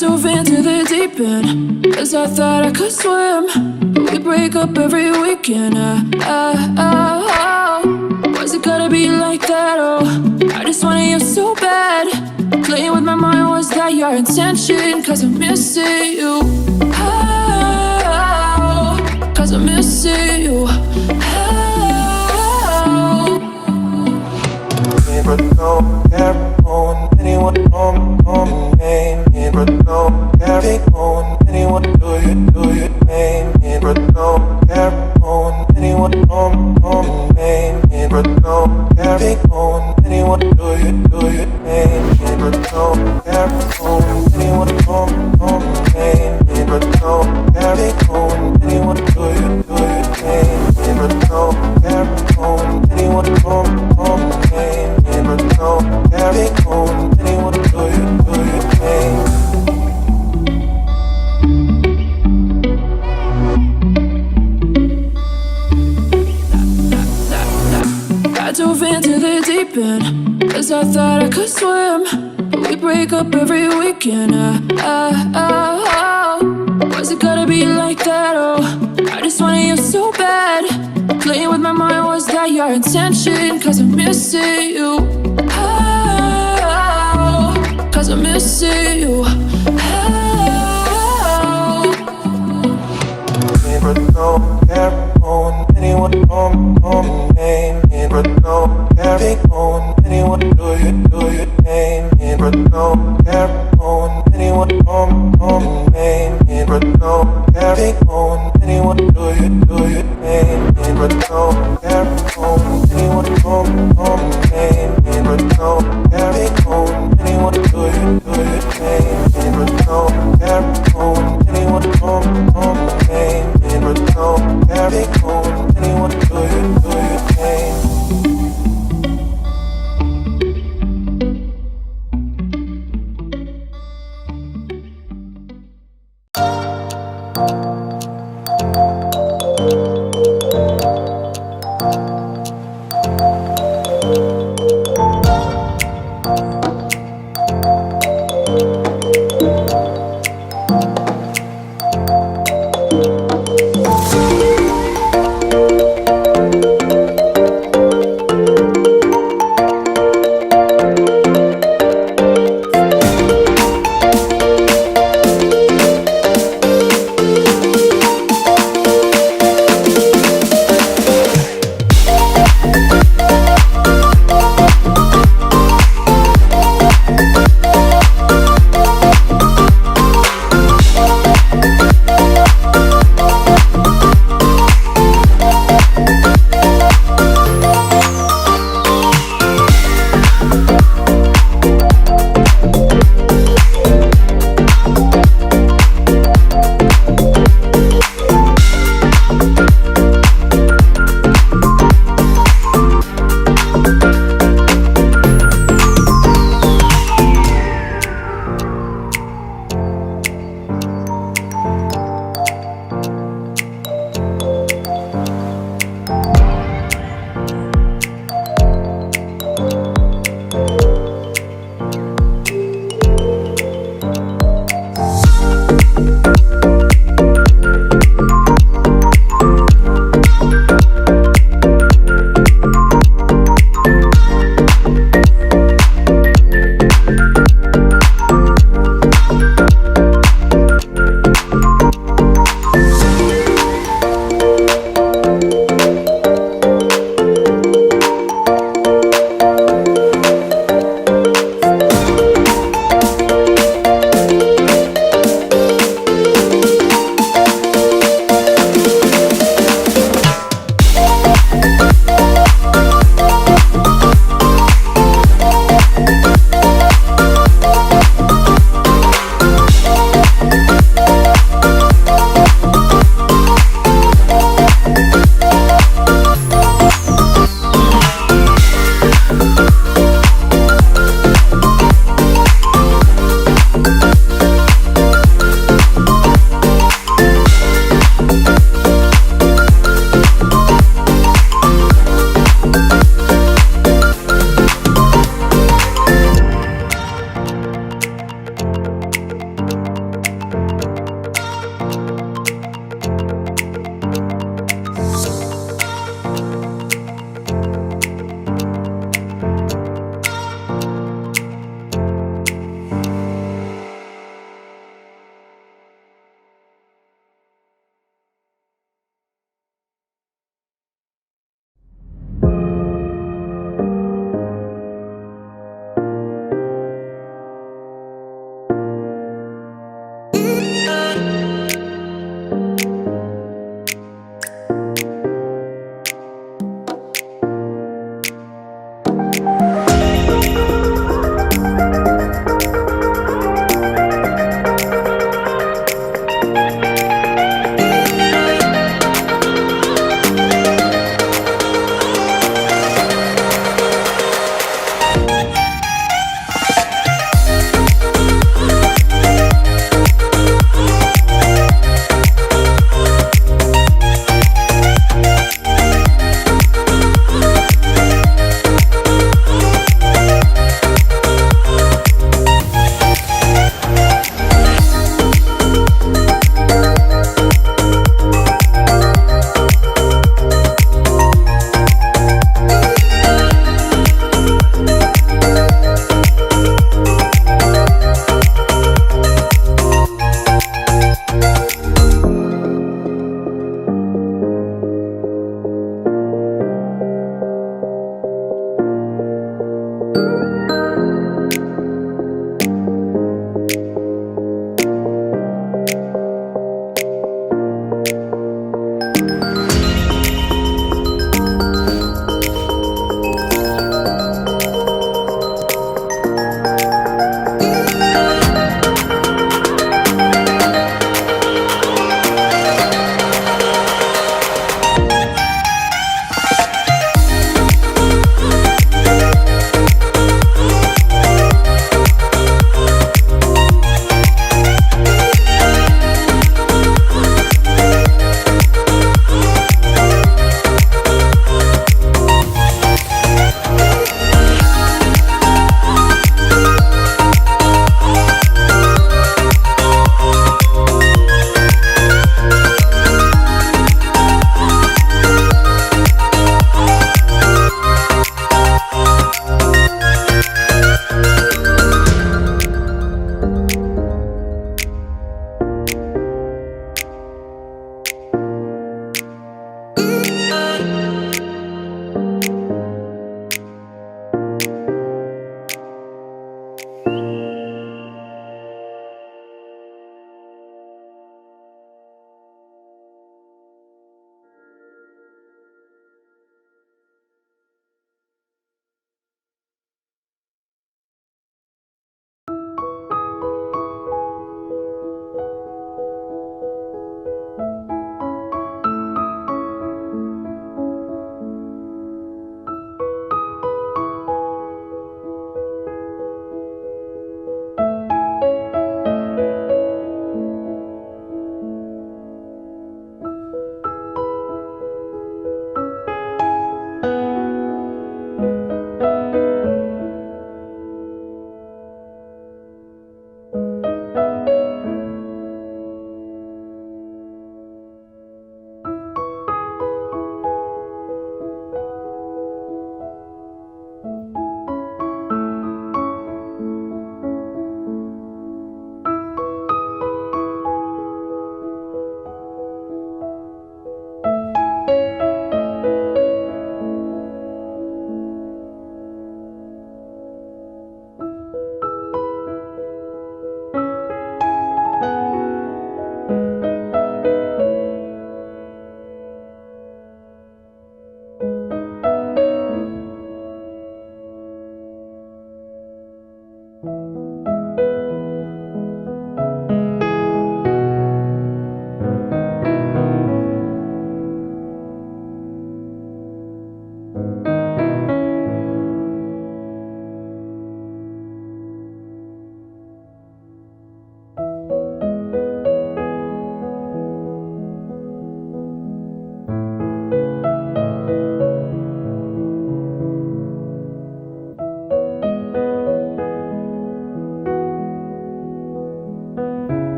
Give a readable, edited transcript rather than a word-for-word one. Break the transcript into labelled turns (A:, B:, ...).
A: dove into the deep end, 'cause I thought I could swim. But we break up every weekend. Why's it gotta be like that? Oh, I just wanted you so bad. Playing with my mind, was that your intention? 'Cause I'm missing you. Oh, 'cause I'm missing you.
B: But don't care on anyone on name. But don't care on anyone do you name. But don't care on anyone on name. But don't care on anyone do you name. But don't care on anyone on name. But don't care on anyone do you name. But don't care on anyone on name. But don't carry on anyone do you name.
A: I dove into the deep end, 'cause I thought I could swim. But we break up every weekend. Why's it gotta be like that? Oh, I just wanted you so bad. Playing with my mind, was that your intention? 'Cause I'm missing you. Oh, 'cause I'm missing you.
B: But don't care on anyone on name. But don't carry on anyone do you name. But don't care on anyone on name. But don't carry on anyone do you name. But don't care on anyone on name. But don't carry on anyone do you name. But don't care on anyone on name. But don't carry on anyone do you